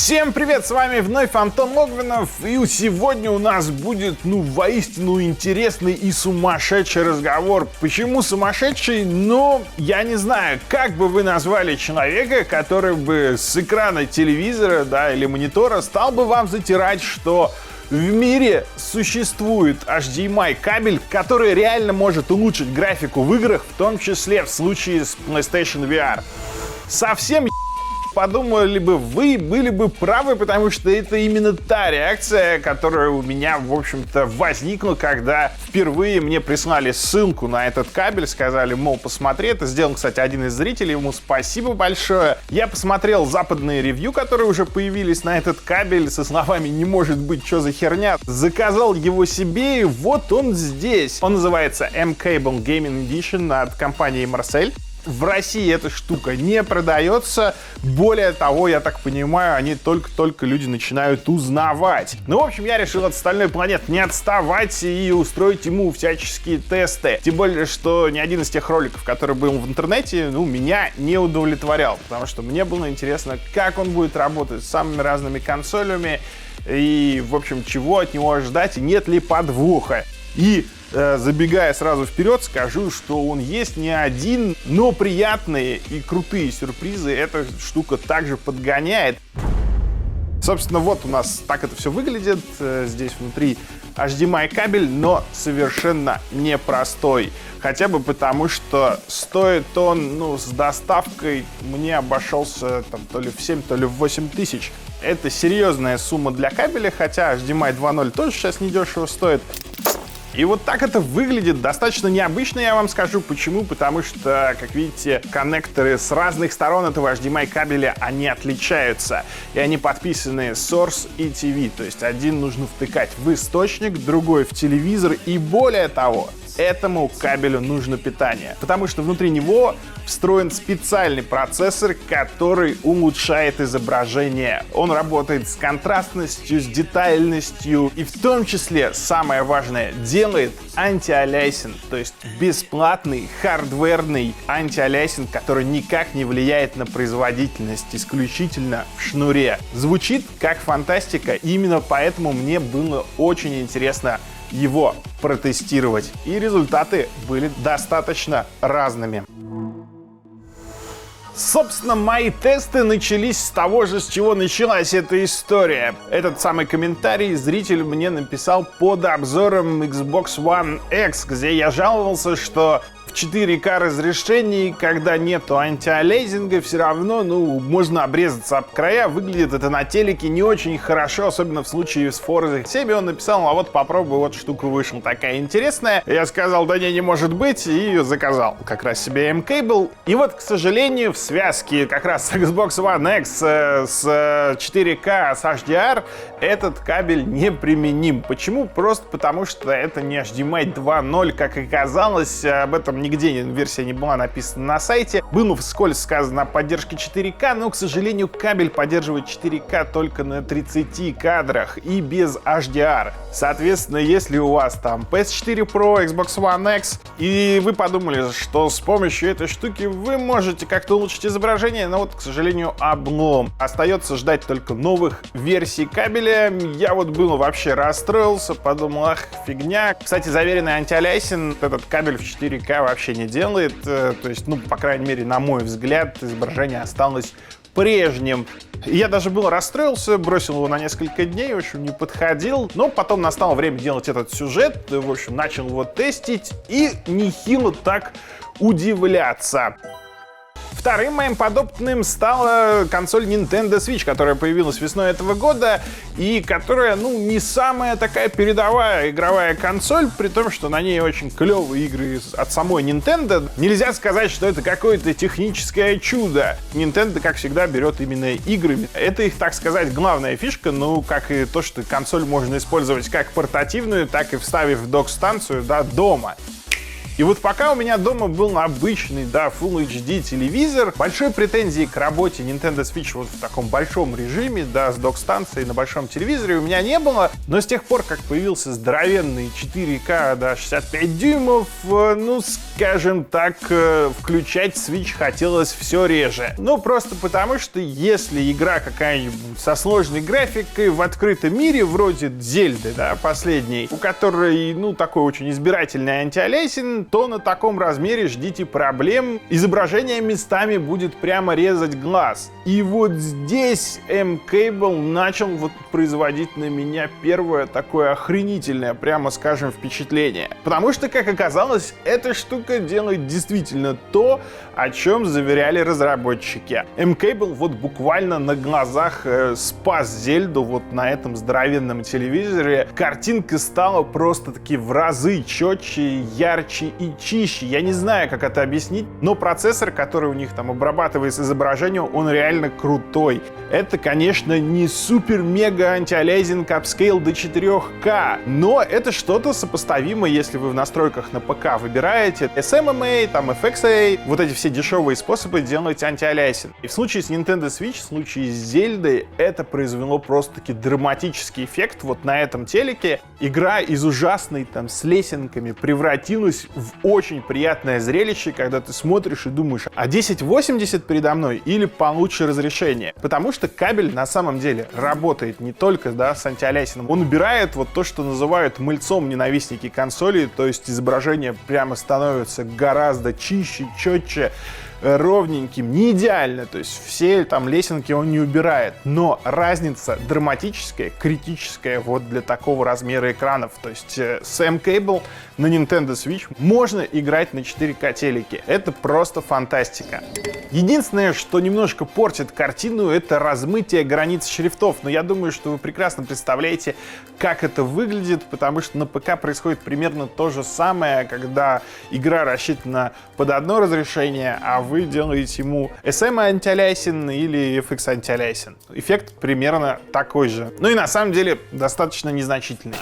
Всем привет, с вами вновь Антон Логвинов, и сегодня у нас будет, воистину интересный и сумасшедший разговор. Почему сумасшедший? Я не знаю, как бы вы назвали человека, который бы с экрана телевизора, или монитора стал бы вам затирать, что в мире существует HDMI кабель, который реально может улучшить графику в играх, в том числе в случае с PlayStation VR. Совсем подумали бы, вы были бы правы, потому что это именно та реакция, которая у меня, в общем-то, возникла, когда впервые мне прислали ссылку на этот кабель, сказали, мол, посмотри, это сделал, кстати, один из зрителей, ему спасибо большое. Я посмотрел западные ревью, которые уже появились на этот кабель, со словами «не может быть, что за херня». Заказал его себе, и вот он здесь. Он называется M-Cable Gaming Edition от компании Marcel. В России эта штука не продается. Более того, я так понимаю, они только люди начинают узнавать. В общем, я решил от остальной планеты не отставать и устроить ему всяческие тесты. Тем более, что ни один из тех роликов, который был в интернете, меня не удовлетворял. Потому что мне было интересно, как он будет работать с самыми разными консолями. И, в общем, чего от него ждать и нет ли подвоха. И забегая сразу вперед, скажу, что он есть не один, но приятные и крутые сюрпризы эта штука также подгоняет. Собственно, вот у нас так это все выглядит. Здесь внутри HDMI кабель, но совершенно непростой. Хотя бы потому, что стоит он, с доставкой мне обошелся то ли в 7, то ли в 8 тысяч. Это серьезная сумма для кабеля, хотя HDMI 2.0 тоже сейчас недешево стоит. И вот так это выглядит. Достаточно необычно, я вам скажу. Почему? Потому что, как видите, коннекторы с разных сторон этого HDMI кабеля, они отличаются. И они подписаны Source и TV. То есть один нужно втыкать в источник, другой в телевизор. И более того, этому кабелю нужно питание. Потому что внутри него встроен специальный процессор, который улучшает изображение. Он работает с контрастностью, с детальностью и в том числе, самое важное, делает антиалиасинг, то есть бесплатный хардверный антиалиасинг, который никак не влияет на производительность, исключительно в шнуре. Звучит как фантастика, и именно поэтому мне было очень интересно его протестировать. И результаты были достаточно разными. Собственно, мои тесты начались с того же, с чего началась эта история. Этот самый комментарий зритель мне написал под обзором Xbox One X, где я жаловался, что в 4К разрешении, когда нету антиалиасинга, все равно, можно обрезаться об края. Выглядит это на телеке не очень хорошо, особенно в случае с Forza 7. Он написал, а вот попробуй, вот штука вышла такая интересная. Я сказал, да не может быть, и заказал как раз себе M-Cable. И вот, к сожалению, в связке как раз с Xbox One X с 4К, с HDR, этот кабель не применим. Почему? Просто потому, что это не HDMI 2.0, как оказалось. Об этом нигде версия не была написана на сайте. Было вскользь сказано о поддержке 4К, но, к сожалению, кабель поддерживает 4К только на 30 кадрах и без HDR. Соответственно, если у вас там PS4 Pro, Xbox One X, и вы подумали, что с помощью этой штуки вы можете как-то улучшить изображение, но к сожалению, облом. Остается ждать только новых версий кабеля. Я было вообще расстроился, подумал, фигня. Кстати, заверенный антиалиасинг этот кабель в 4К вообще не делает. То есть, по крайней мере, на мой взгляд, изображение осталось прежним. Я даже расстроился, бросил его на несколько дней, в общем, не подходил. Но потом настало время делать этот сюжет, в общем, начал его тестить и нехило так удивляться. Вторым моим подопытным стала консоль Nintendo Switch, которая появилась весной этого года и которая, не самая такая передовая игровая консоль, при том, что на ней очень клевые игры от самой Nintendo. Нельзя сказать, что это какое-то техническое чудо. Nintendo, как всегда, берет именно игры. Это их, так сказать, главная фишка, как и то, что консоль можно использовать как портативную, так и вставив в док-станцию, дома. И вот пока у меня дома был обычный, да, Full HD телевизор, большой претензии к работе Nintendo Switch вот в таком большом режиме, да, с док-станцией на большом телевизоре у меня не было, но с тех пор, как появился здоровенный 4К, да, 65 дюймов, ну, скажем так, включать Switch хотелось все реже. Ну, просто потому, что если игра какая-нибудь со сложной графикой в открытом мире, вроде Зельды, да, последней, у которой, ну, такой очень избирательный антиалиасинг, то на таком размере ждите проблем. Изображение местами будет прямо резать глаз. И вот здесь M-Cable начал вот производить на меня первое такое охренительное, прямо скажем, впечатление. Потому что, как оказалось, эта штука делает действительно то, о чем заверяли разработчики. M-Cable вот буквально на глазах спас Зельду вот на этом здоровенном телевизоре. Картинка стала просто-таки в разы четче, ярче и чище. Я не знаю, как это объяснить, но процессор, который у них там обрабатывает изображение, он реально крутой. Это, конечно, не супер-мега антиалиасинг апскейл до 4К, но это что-то сопоставимое, если вы в настройках на ПК выбираете SMMA, там FXA, вот эти все дешевые способы делать антиалиасинг. И в случае с Nintendo Switch, в случае с Зельдой, это произвело просто-таки драматический эффект вот на этом телеке. Игра из ужасной там с лесенками превратилась в очень приятное зрелище, когда ты смотришь и думаешь, а 1080 передо мной или получше разрешение? Потому что кабель на самом деле работает не только, да, с антиалиасингом. Он убирает вот то, что называют мыльцом ненавистники консоли, то есть изображение прямо становится гораздо чище, четче, ровненьким, не идеально, то есть все там лесенки он не убирает, но разница драматическая, критическая вот для такого размера экранов, то есть с M-Cable на Nintendo Switch можно играть на 4К телеке, это просто фантастика. Единственное, что немножко портит картину, это размытие границ шрифтов, но я думаю, что вы прекрасно представляете, как это выглядит, потому что на ПК происходит примерно то же самое, когда игра рассчитана под одно разрешение, а вы делаете ему SM антиалиасинг или FX антиалиасинг. Эффект примерно такой же. Ну и на самом деле достаточно незначительный.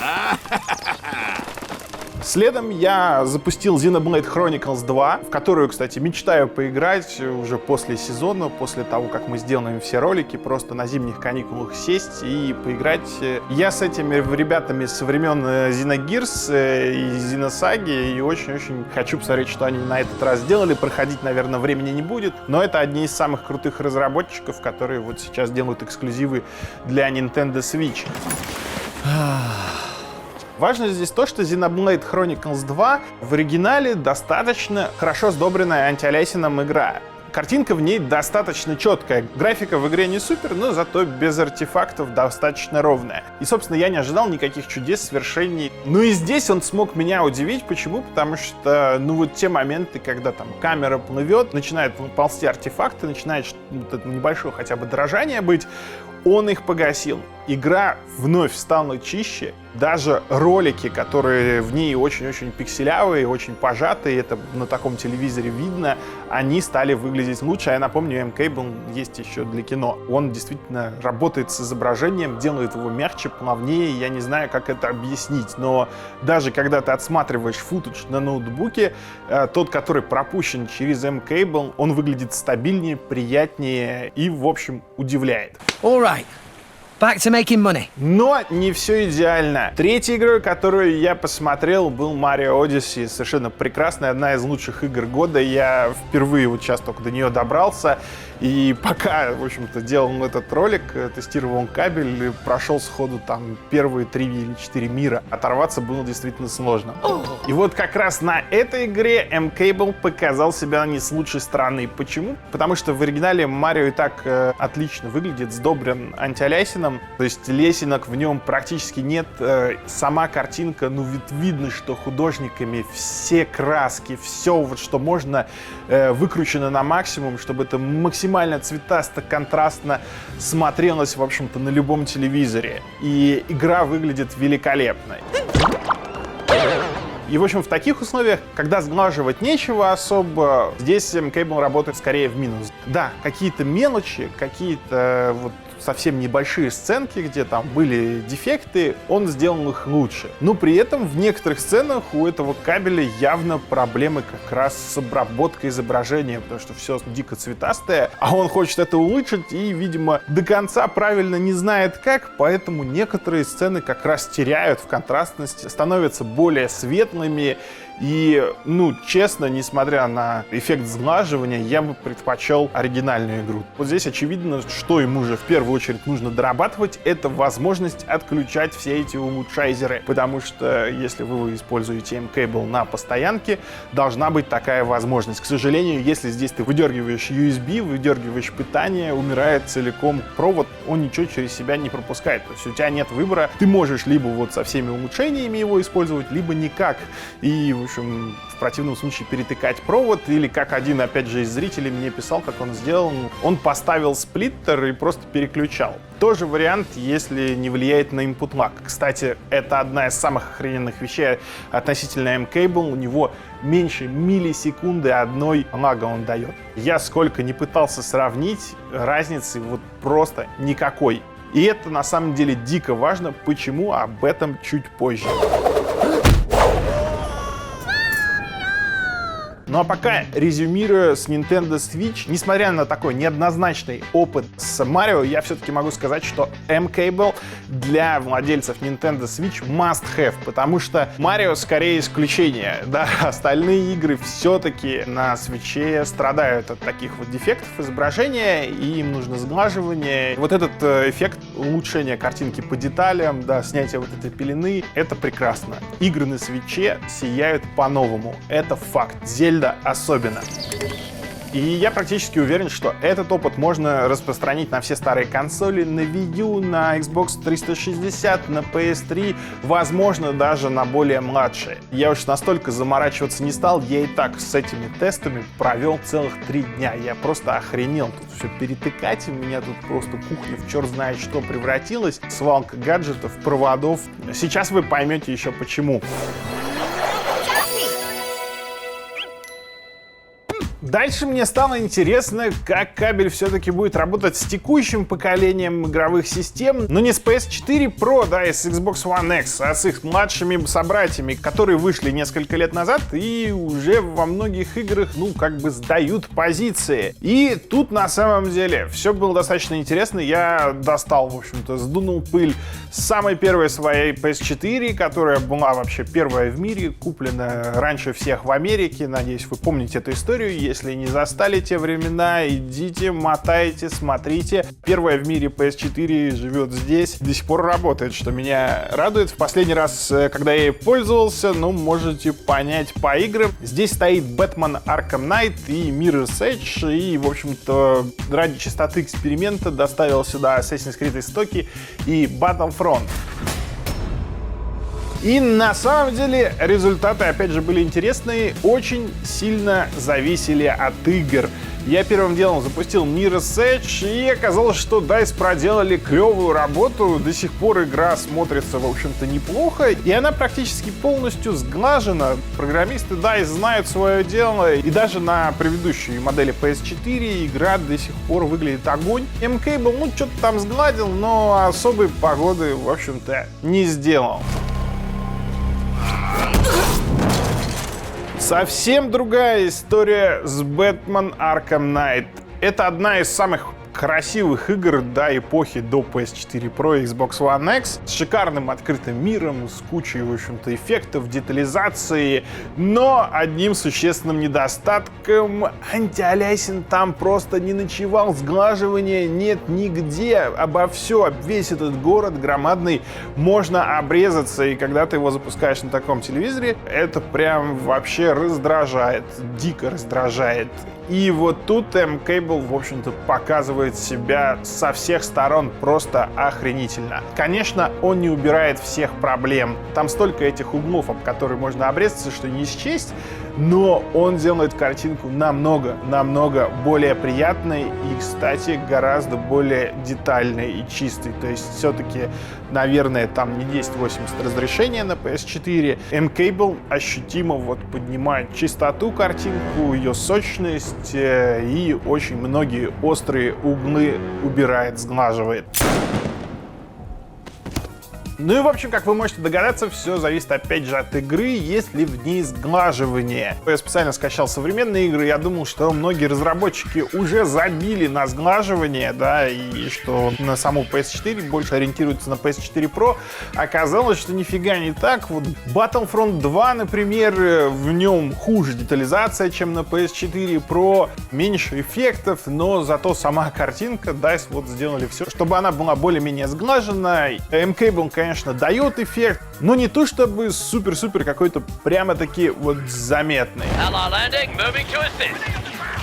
Следом я запустил Xenoblade Chronicles 2, в которую, кстати, мечтаю поиграть уже после сезона, после того, как мы сделаем все ролики, просто на зимних каникулах сесть и поиграть. Я с этими ребятами со времен Xenogears и Xenosaga, и очень-очень хочу посмотреть, что они на этот раз сделали. Проходить, наверное, времени не будет, но это одни из самых крутых разработчиков, которые вот сейчас делают эксклюзивы для Nintendo Switch. Важно здесь то, что Xenoblade Chronicles 2 в оригинале достаточно хорошо сдобренная антиалиасингом игра. Картинка в ней достаточно четкая. Графика в игре не супер, но зато без артефактов достаточно ровная. И, собственно, я не ожидал никаких чудес, свершений. Ну и здесь он смог меня удивить. Почему? Потому что, ну вот те моменты, когда там камера плывет, начинают ползти артефакты, начинает вот небольшое хотя бы дрожание быть, он их погасил. Игра вновь стала чище. Даже ролики, которые в ней очень-очень пикселявые, очень пожатые, это на таком телевизоре видно, они стали выглядеть лучше. А я напомню, M-Cable есть еще для кино. Он действительно работает с изображением, делает его мягче, плавнее. Я не знаю, как это объяснить, но даже когда ты отсматриваешь футаж на ноутбуке, тот, который пропущен через M-Cable, он выглядит стабильнее, приятнее и, в общем, удивляет. All right. Back to making money. Но не все идеально. Третьей игрой, которую я посмотрел, был Mario Odyssey. Совершенно прекрасная, одна из лучших игр года. Я впервые вот сейчас только до нее добрался. И пока, в общем-то, делал этот ролик, тестировал кабель, прошел сходу там первые 3 или 4 мира. Оторваться было действительно сложно. И вот как раз на этой игре M-Cable показал себя не с лучшей стороны. Почему? Потому что в оригинале Марио и так отлично выглядит, сдобрен антиалиасингом. То есть лесенок в нем практически нет. Сама картинка, ну ведь видно, что художниками все краски, все вот что можно выкручено на максимум, чтобы это максимально цветасто, контрастно смотрелось, в общем-то, на любом телевизоре. И игра выглядит великолепно. И, в общем, в таких условиях, когда сглаживать нечего особо, здесь M-Cable работает скорее в минус. Да, какие-то мелочи, какие-то вот совсем небольшие сценки, где там были дефекты, он сделал их лучше. Но при этом в некоторых сценах у этого кабеля явно проблемы как раз с обработкой изображения, потому что все дико цветастое, а он хочет это улучшить и, видимо, до конца правильно не знает как, поэтому некоторые сцены как раз теряют в контрастности, становятся более светлыми. И, честно, несмотря на эффект сглаживания, я бы предпочел оригинальную игру. Вот здесь очевидно, что ему же в первую очередь нужно дорабатывать, это возможность отключать все эти улучшайзеры. Потому что, если вы используете M-Cable на постоянке, должна быть такая возможность. К сожалению, если здесь ты выдергиваешь USB, выдергиваешь питание, умирает целиком провод, он ничего через себя не пропускает. То есть у тебя нет выбора, ты можешь либо вот со всеми улучшениями его использовать, либо никак. И в общем, в противном случае перетыкать провод, или как один, опять же, из зрителей мне писал, как он сделал, он поставил сплиттер и просто переключал. Тоже вариант, если не влияет на input lag. Кстати, это одна из самых охрененных вещей относительно M-Cable, у него меньше миллисекунды одной лага он дает. Я сколько не пытался сравнить, разницы вот просто никакой. И это на самом деле дико важно, почему об этом чуть позже. Ну а пока, резюмируя с Nintendo Switch, несмотря на такой неоднозначный опыт с Марио, я все-таки могу сказать, что M-Cable для владельцев Nintendo Switch must have, потому что Марио скорее исключение, да, остальные игры все-таки на Switch'е страдают от таких вот дефектов изображения, и им нужно сглаживание. Вот этот эффект улучшения картинки по деталям, да, снятия вот этой пелены, это прекрасно. Игры на Switch'е сияют по-новому, это факт. Зельда особенно. И я практически уверен, что этот опыт можно распространить на все старые консоли, на Wii U, на Xbox 360, на PS3, возможно, даже на более младшие. Я уж настолько заморачиваться не стал, я и так с этими тестами провел целых 3 дня. Я просто охренел. Тут все перетыкать, у меня тут просто кухня в черт знает что превратилась. Свалка гаджетов, проводов. Сейчас вы поймете еще почему. Дальше мне стало интересно, как кабель все-таки будет работать с текущим поколением игровых систем, но не с PS4 Pro, да, и с Xbox One X, а с их младшими собратьями, которые вышли несколько лет назад и уже во многих играх, как бы сдают позиции. И тут на самом деле все было достаточно интересно. Я достал, в общем-то, сдунул пыль с самой первой своей PS4, которая была вообще первая в мире, куплена раньше всех в Америке. Надеюсь, вы помните эту историю. Если не застали те времена, идите, мотайте, смотрите. Первая в мире PS4 живет здесь, до сих пор работает, что меня радует. В последний раз, когда я ей пользовался, можете понять по играм. Здесь стоит Batman Arkham Knight и Mirror's Edge, и, в общем-то, ради чистоты эксперимента доставил сюда Assassin's Creed истоки и Battlefront. И на самом деле результаты, опять же, были интересные, очень сильно зависели от игр. Я первым делом запустил Mirror's Edge, и оказалось, что DICE проделали клевую работу. До сих пор игра смотрится, в общем-то, неплохо, и она практически полностью сглажена. Программисты DICE знают свое дело, и даже на предыдущей модели PS4 игра до сих пор выглядит огонь. M-Cable, что-то там сгладил, но особой погоды, в общем-то, не сделал. Совсем другая история с Batman Arkham Knight. Это одна из самых красивых игр до эпохи до PS4 Pro и Xbox One X, с шикарным открытым миром, с кучей, в общем-то, эффектов, детализации, но одним существенным недостатком: антиалиасинг там просто не ночевал, сглаживания нет нигде, обо все, весь этот город громадный можно обрезаться, и когда ты его запускаешь на таком телевизоре, это прям вообще раздражает, дико раздражает. И вот тут M-Cable, в общем-то, показывает себя со всех сторон просто охренительно. Конечно, он не убирает всех проблем. Там столько этих углов, об которые можно обрезаться, что не счесть. Но он делает картинку намного более приятной и, кстати, гораздо более детальной и чистой. То есть все-таки, наверное, там не 1080 разрешения на PS4. M-Cable ощутимо поднимает чистоту картинку, ее сочность и очень многие острые углы убирает, сглаживает. Ну и в общем, как вы можете догадаться, все зависит опять же от игры, есть ли в ней сглаживание. Я специально скачал современные игры, я думал, что многие разработчики уже забили на сглаживание, да, и что на саму PS4 больше ориентируются на PS4 Pro. Оказалось, что нифига не так. Вот Battlefront 2, например, в нем хуже детализация, чем на PS4 Pro, меньше эффектов, но зато сама картинка, DICE вот сделали все, чтобы она была более-менее сглажена. M-Cable, конечно, дает эффект, но не то чтобы супер-супер какой-то прямо-таки вот заметный.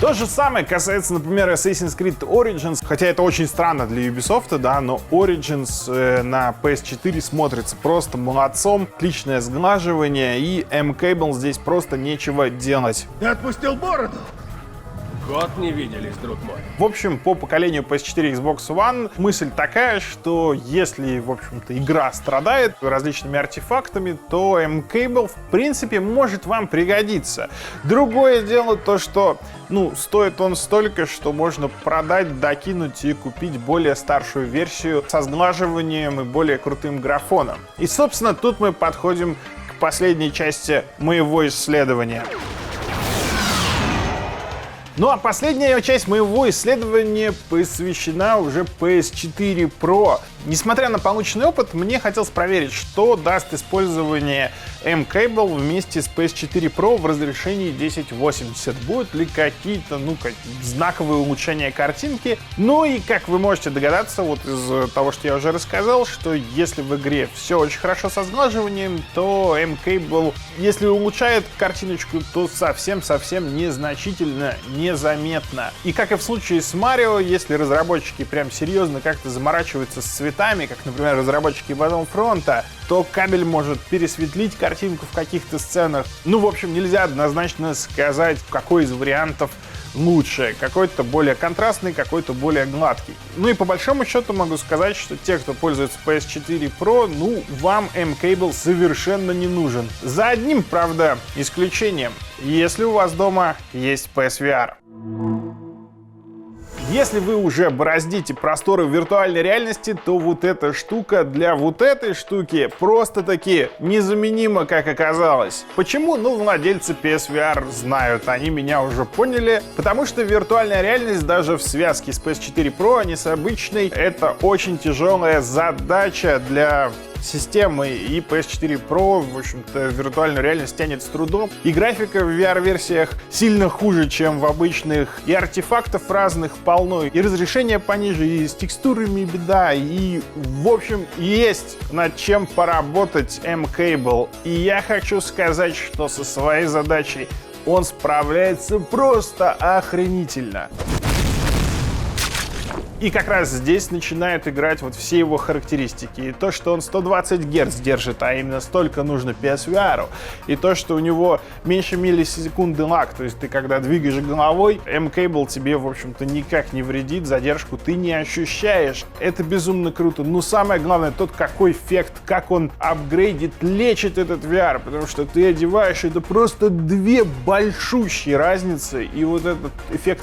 То же самое касается, например, Assassin's Creed Origins, хотя это очень странно для Ubisoft, да, но Origins на PS4 смотрится просто молодцом, отличное сглаживание, и M-Cable здесь просто нечего делать. Ты отпустил бороду? Год не виделись, друг мой. В общем, по поколению PS4 Xbox One мысль такая, что если, в общем-то, игра страдает различными артефактами, то M-Cable, в принципе, может вам пригодиться. Другое дело то, что, стоит он столько, что можно продать, докинуть и купить более старшую версию со сглаживанием и более крутым графоном. И, собственно, тут мы подходим к последней части моего исследования. Ну а последняя часть моего исследования посвящена уже PS4 Pro. Несмотря на полученный опыт, мне хотелось проверить, что даст использование M-Cable вместе с PS4 Pro в разрешении 1080. Будут ли какие-то, знаковые улучшения картинки? Ну и, как вы можете догадаться, вот из того, что я уже рассказал, что если в игре все очень хорошо со сглаживанием, то M-Cable, если улучшает картиночку, то совсем-совсем незначительно, незаметно. И как и в случае с Марио, если разработчики прям серьезно как-то заморачиваются с цветами, как, например, разработчики Battlefront, то кабель может пересветлить картинку в каких-то сценах. В общем, нельзя однозначно сказать, какой из вариантов лучше. Какой-то более контрастный, какой-то более гладкий. И по большому счету могу сказать, что те, кто пользуется PS4 Pro, вам M-Cable совершенно не нужен. За одним, правда, исключением. Если у вас дома есть PSVR. Если вы уже бороздите просторы виртуальной реальности, то вот эта штука для вот этой штуки просто-таки незаменима, как оказалось. Почему? Владельцы PSVR знают, они меня уже поняли, потому что виртуальная реальность даже в связке с PS4 Pro, а не с обычной, это очень тяжелая задача для системы, и PS4 Pro, в общем-то, виртуальную реальность тянет с трудом. И графика в VR-версиях сильно хуже, чем в обычных, и артефактов разных полно, и разрешение пониже, и с текстурами беда, и, в общем, есть над чем поработать M-Cable. И я хочу сказать, что со своей задачей он справляется просто охренительно. И как раз здесь начинают играть вот все его характеристики. И то, что он 120 Гц держит, а именно столько нужно PSVR. И то, что у него меньше миллисекунды лаг. То есть ты когда двигаешь головой, M-Cable тебе, в общем-то, никак не вредит. Задержку ты не ощущаешь. Это безумно круто. Но самое главное, тот какой эффект, как он апгрейдит, лечит этот VR. Потому что ты одеваешь, это просто две большущие разницы. И вот этот эффект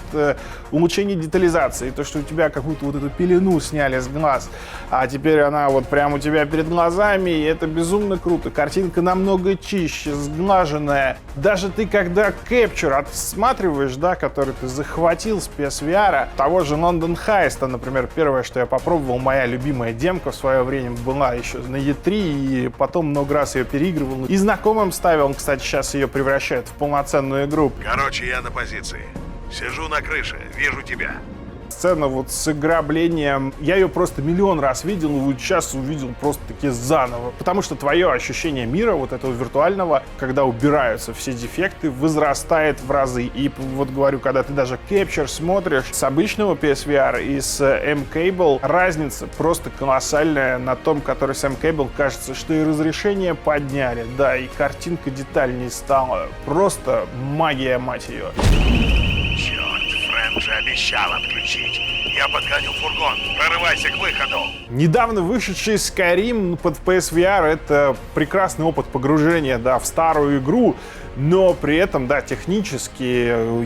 улучшения детализации. То, что у тебя какую-то вот эту пелену сняли с глаз, а теперь она вот прямо у тебя перед глазами, и это безумно круто. Картинка намного чище, сглаженная. Даже ты, когда Capture отсматриваешь, да, который ты захватил с PSVR, того же London Heist, например, первое, что я попробовал, моя любимая демка в свое время была еще на E3, и потом много раз ее переигрывал. И знакомым ставил, он, кстати, сейчас ее превращает в полноценную игру. Короче, я на позиции. Сижу на крыше, вижу тебя. Сцена вот с ограблением, я ее просто миллион раз видел, и вот сейчас увидел просто-таки заново. Потому что твое ощущение мира, вот этого виртуального, когда убираются все дефекты, возрастает в разы. И вот говорю, когда ты даже Capture смотришь с обычного PSVR и с M-Cable, разница просто колоссальная. На том, который с M-Cable, кажется, что и разрешение подняли, да, и картинка детальнее стала. Просто магия, мать ее. Черт, Дэн же обещал отключить. Я подгоню фургон. Прорывайся к выходу. Недавно вышедший Skyrim под PSVR — это прекрасный опыт погружения, да, в старую игру, но при этом, да, технически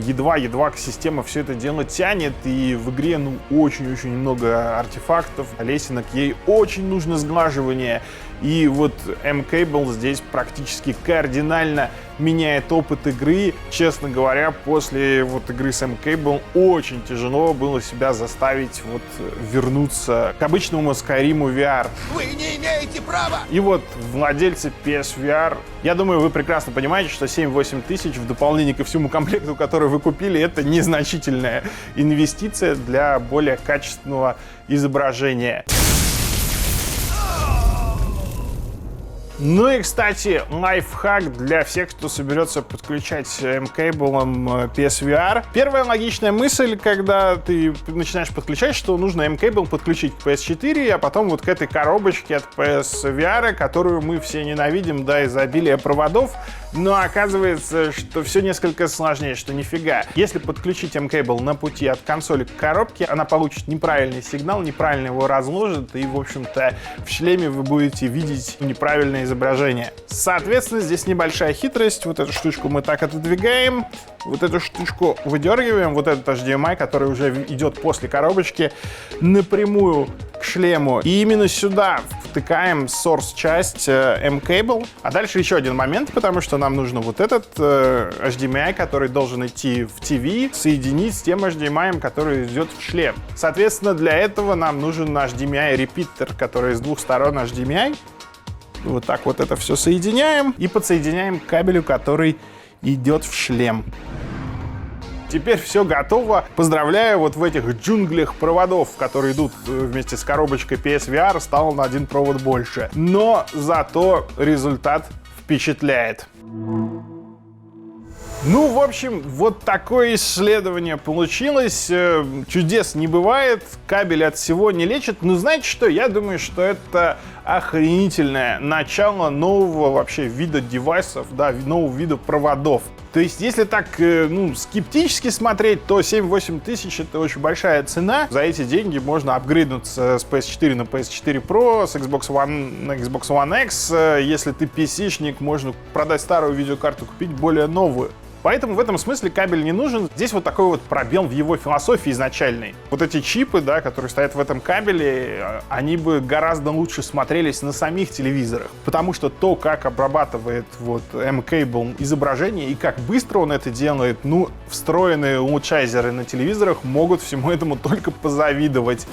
едва система все это дело тянет, и в игре, ну, очень-очень много артефактов, лесенок, ей очень нужно сглаживание. И вот M-Cable здесь практически кардинально меняет опыт игры. Честно говоря, после вот игры с M-Cable очень тяжело было себя заставить вот вернуться к обычному Skyrim VR. Вы не имеете права! И вот владельцы PSVR, я думаю, вы прекрасно понимаете, что 7-8 тысяч в дополнение ко всему комплекту, который вы купили, это незначительная инвестиция для более качественного изображения. Ну и, кстати, лайфхак для всех, кто соберется подключать M-Cable PSVR. Первая логичная мысль, когда ты начинаешь подключать, что нужно M-Cable подключить к PS4, а потом вот к этой коробочке от PSVR, которую мы все ненавидим, да, из-за обилия проводов. Но оказывается, что все несколько сложнее, что нифига. Если подключить M-Cable на пути от консоли к коробке, она получит неправильный сигнал, неправильно его разложит, и, в общем-то, в шлеме вы будете видеть неправильное изображение. Соответственно, здесь небольшая хитрость. Вот эту штучку мы так отодвигаем, вот эту штучку выдергиваем, вот этот HDMI, который уже идет после коробочки, напрямую к шлему. И именно сюда втыкаем source-часть M-Cable. А дальше еще один момент, потому что нам нужно вот этот HDMI, который должен идти в TV, соединить с тем HDMI, который идет в шлем. Соответственно, для этого нам нужен HDMI-репитер, который с двух сторон HDMI. Вот так вот это все соединяем и подсоединяем к кабелю, который идет в шлем. Теперь все готово. Поздравляю, вот в этих джунглях проводов, которые идут вместе с коробочкой PSVR, стало на один провод больше. Но зато результат впечатляет. Ну, в общем, вот такое исследование получилось. Чудес не бывает, кабель от всего не лечит. Но знаете что? Я думаю, что это охренительное начало нового вообще вида девайсов, да, нового вида проводов. То есть, если так, скептически смотреть, то 7-8 тысяч — это очень большая цена. За эти деньги можно апгрейднуться с PS4 на PS4 Pro, с Xbox One на Xbox One X. Если ты PC-шник, можно продать старую видеокарту, купить более новую. Поэтому в этом смысле кабель не нужен. Здесь вот такой вот пробел в его философии изначальной. Вот эти чипы, да, которые стоят в этом кабеле, они бы гораздо лучше смотрелись на самих телевизорах. Потому что то, как обрабатывает вот M-Cable изображение и как быстро он это делает, встроенные улучшайзеры на телевизорах могут всему этому только позавидовать.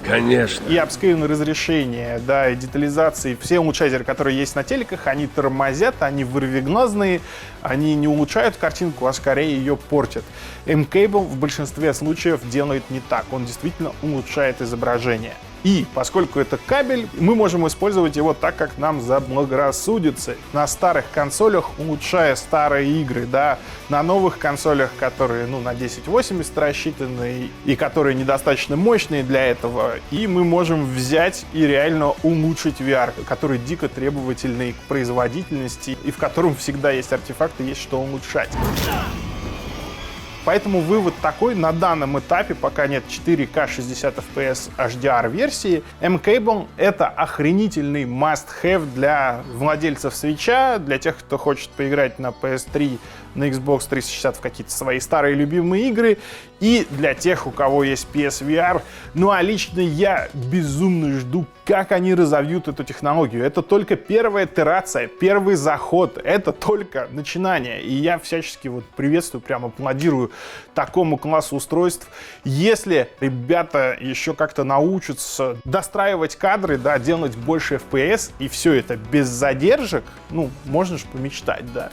Конечно. И апскейл разрешение, да, и детализации. Все улучшайзеры, которые есть на телеках, они тормозят, они вырвиглазные, они не улучшают картинку, а скорее ее портят. M-Cable в большинстве случаев делает не так. Он действительно улучшает изображение. И поскольку это кабель, мы можем использовать его так, как нам заблагорассудится. На старых консолях, улучшая старые игры, да, на новых консолях, которые, на 1080 рассчитаны и которые недостаточно мощные для этого, и мы можем взять и реально улучшить VR, который дико требовательный к производительности и в котором всегда есть артефакты, есть что улучшать. Поэтому вывод такой: на данном этапе, пока нет 4К 60 FPS HDR версии, M-Cable — это охренительный must-have для владельцев Switch'а, для тех, кто хочет поиграть на PS3, на Xbox 360 в какие-то свои старые любимые игры, и для тех, у кого есть PSVR. Ну а лично я безумно жду, как они разовьют эту технологию. Это только первая итерация, первый заход, это только начинание. И я всячески приветствую, прям аплодирую такому классу устройств. Если ребята еще как-то научатся достраивать кадры, да, делать больше FPS, и все это без задержек, можно же помечтать, да,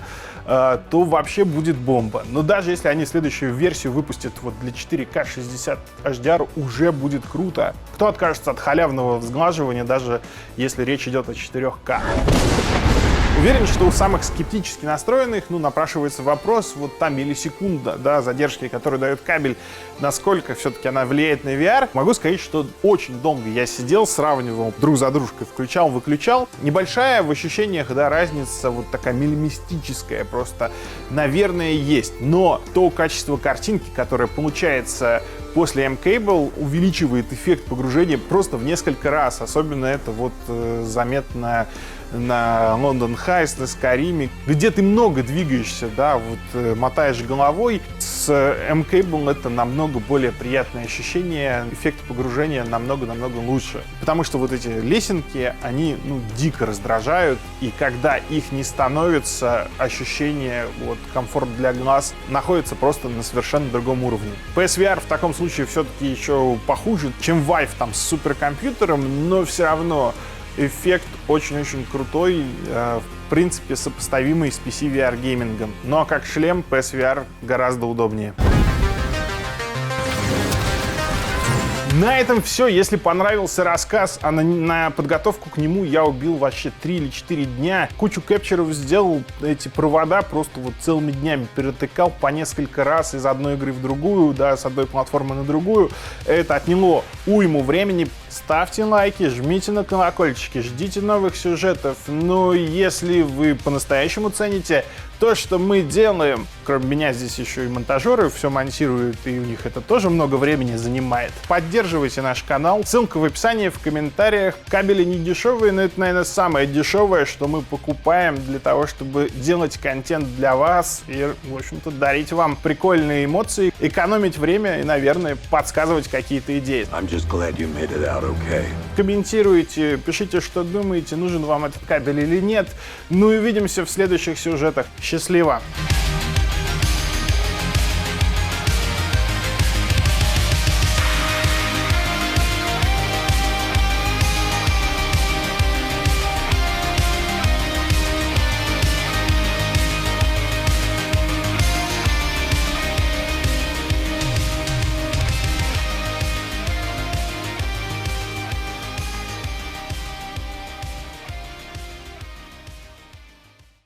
то вообще будет бомба. Но даже если они следующую версию выпустят для 4К 60 HDR, уже будет круто. Кто откажется от халявного взглаживания, даже если речь идет о 4К? Уверен, что у самых скептически настроенных, напрашивается вопрос, вот та миллисекунда, да, задержки, которую дает кабель, насколько все-таки она влияет на VR. Могу сказать, что очень долго я сидел, сравнивал друг за дружкой, включал, выключал. Небольшая в ощущениях, да, разница вот такая миллимистическая просто, наверное, есть. Но то качество картинки, которое получается после M-Cable, увеличивает эффект погружения просто в несколько раз. Особенно это вот заметно на London Heist, на Skyrim, где ты много двигаешься, да, вот мотаешь головой. С M-Cable это намного более приятное ощущение, эффект погружения намного-намного лучше. Потому что вот эти лесенки, они, дико раздражают, и когда их не становится, ощущение, вот, комфорт для глаз находится просто на совершенно другом уровне. PSVR в таком случае все-таки еще похуже, чем Vive там с суперкомпьютером, но все равно эффект очень-очень крутой, в принципе сопоставимый с PC VR геймингом. Но как шлем PSVR гораздо удобнее. На этом все. Если понравился рассказ, а на подготовку к нему я убил вообще 3 или 4 дня. Кучу кэпчеров сделал, эти провода просто вот целыми днями перетыкал по несколько раз из одной игры в другую, да, с одной платформы на другую. Это отняло уйму времени. Ставьте лайки, жмите на колокольчики, ждите новых сюжетов. Но если вы по-настоящему цените то, что мы делаем, кроме меня здесь еще и монтажеры все монтируют, и у них это тоже много времени занимает. Поддерживайте наш канал. Ссылка в описании, в комментариях. Кабели не дешевые, но это, наверное, самое дешевое, что мы покупаем для того, чтобы делать контент для вас и, в общем-то, дарить вам прикольные эмоции, экономить время и, наверное, подсказывать какие-то идеи. Комментируйте, пишите, что думаете, нужен вам этот кабель или нет. Ну и увидимся в следующих сюжетах. Счастливо!